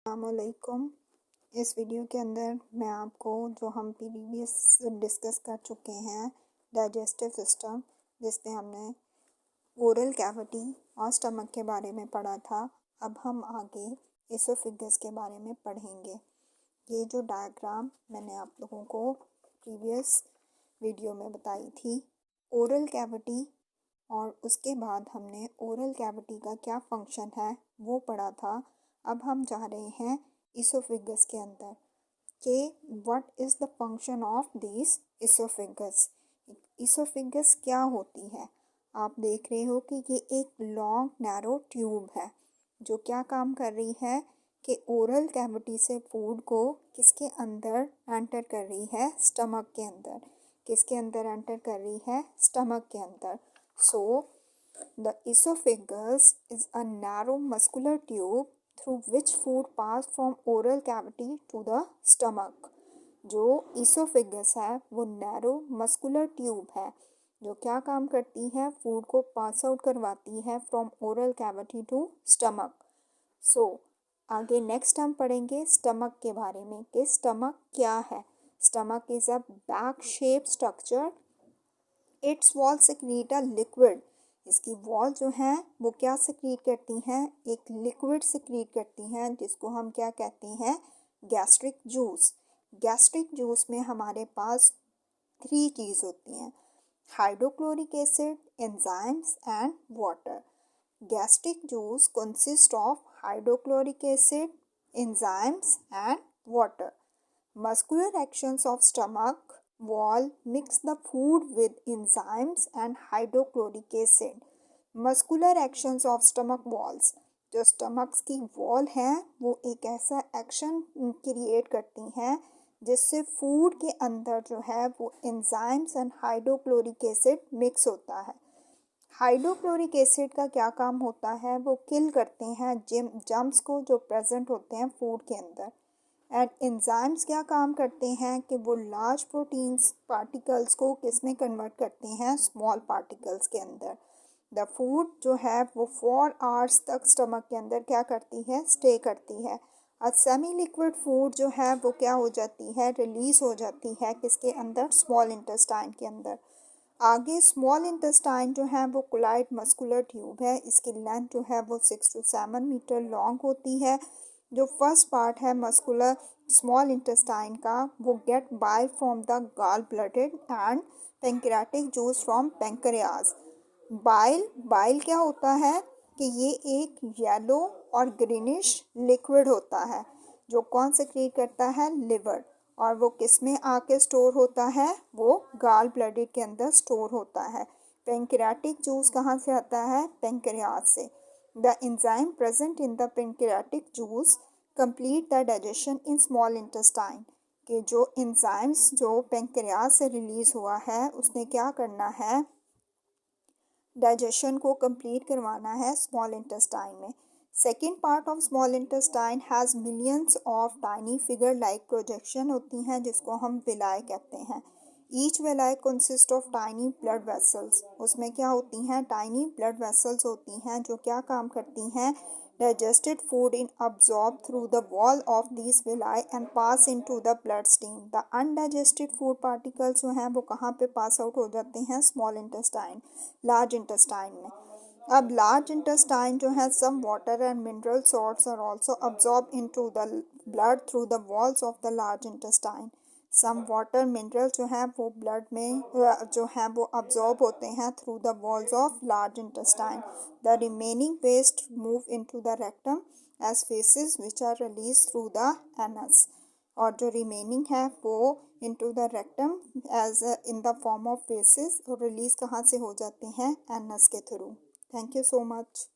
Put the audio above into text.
अस्सलामुअलैकुम। इस वीडियो के अंदर मैं आपको जो हम प्रीवियस डिस्कस कर चुके हैं डाइजेस्टिव सिस्टम, जिसमें हमने ओरल कैविटी और स्टमक के बारे में पढ़ा था। अब हम आगे इसोफिगस के बारे में पढ़ेंगे। ये जो डायग्राम मैंने आप लोगों को प्रीवियस वीडियो में बताई थी, ओरल कैविटी, और उसके बाद हमने ओरल कैविटी का क्या फंक्शन है वो पढ़ा था। अब हम जा रहे हैं इसोफिगस के अंदर कि what is the function of this oesophagus. Oesophagus क्या होती है? आप देख रहे हो कि ये एक लॉन्ग नैरो ट्यूब है जो क्या काम कर रही है कि ओरल कैविटी से फूड को किसके अंदर एंटर कर रही है? स्टमक के अंदर। किसके अंदर एंटर कर रही है? स्टमक के अंदर। So, the esophagus is a narrow muscular tube through which food pass from oral cavity to the stomach. जो esophagus है वो नैरो मस्कुलर ट्यूब है जो क्या काम करती है? फूड को पास आउट करवाती है from oral cavity to stomach. So आगे नेक्स्ट हम पढ़ेंगे स्टमक के बारे में कि स्टमक क्या है। Stomach is a bag shape structure. It's wall secrete a liquid. इसकी वॉल जो है वो क्या सेक्रीट करती हैं? एक लिक्विड सेक्रीट करती हैं जिसको हम क्या कहते हैं? Gastric juice. गैस्ट्रिक जूस में हमारे पास 3 चीज़ होती हैं: hydrochloric acid, enzymes and water. Gastric juice consist of hydrochloric acid, enzymes and water. Muscular actions of stomach wall mix the food with enzymes and hydrochloric acid. Muscular actions of stomach walls, जो stomachs की wall है वो एक ऐसा action create करती हैं जिससे food के अंदर जो है वो enzymes and hydrochloric acid mix होता है। हाइड्रोक्लोरिक एसिड का क्या काम होता है? वो किल करते हैं जर्म्स को जो प्रेजेंट होते हैं फूड के अंदर। एंड एंजाइम्स क्या काम करते हैं कि वो लार्ज प्रोटीन्स पार्टिकल्स को किस में कन्वर्ट करते हैं? स्मॉल पार्टिकल्स के अंदर। द फूड जो है वो 4 आवर्स तक स्टमक के अंदर क्या करती है? स्टे करती है। और सेमी लिक्विड फूड जो है वो क्या हो जाती है? रिलीज हो जाती है किसके अंदर? स्मॉल इंटेस्टाइन के अंदर। आगे स्मॉल इंटेस्टाइन जो है वो कोलाइड मस्कुलर ट्यूब है। इसकी लेंथ जो है वो 6 to 7 मीटर लॉन्ग होती है। जो फर्स्ट पार्ट है मस्कुलर स्मॉल इंटेस्टाइन का वो get bile from the gall bladder and pancreatic juice from pancreas. Bile क्या होता है कि ये एक येलो और ग्रीनिश लिक्विड होता है जो कौन सेक्रेट करता है? लिवर। और वो किस में आके स्टोर होता है? वो गॉल ब्लडेड के अंदर स्टोर होता है। पेंक्रियाटिक जूस कहाँ से आता है? पेंक्रियाज से। The enzyme present in the pancreatic juice complete the digestion in small intestine. कि जो एंजाइम्स जो पेंक्रियाज से रिलीज हुआ है उसने क्या करना है? डाइजेशन को कंप्लीट करवाना है स्मॉल इंटेस्टाइन में। Second part of small intestine has millions of tiny figure like projection होती हैं जिसको हम विलाई कहते हैं। Each villi consist of tiny blood vessels. उसमें क्या होती हैं? टाइनी ब्लड वेसल्स होती हैं जो क्या काम करती हैं? Digested food in absorbed through the wall of these villi and pass into the bloodstream. The undigested food particles जो हैं वो कहाँ पे पास आउट हो जाते हैं? स्मॉल इंटेस्टाइन, लार्ज इंटेस्टाइन में। अब लार्ज इंटेस्टाइन जो है some water and mineral salts are also absorbed into the blood through the walls of the large intestine. Some water mineral जो है वो ब्लड में जो है वो अब्जॉर्ब होते हैं through the walls of large intestine. The remaining waste move into the rectum as faeces which are release through the anus. और जो रिमेनिंग है वो into the rectum as in the form of faeces और release कहाँ से हो जाते हैं? एनस के through. Thank you so much.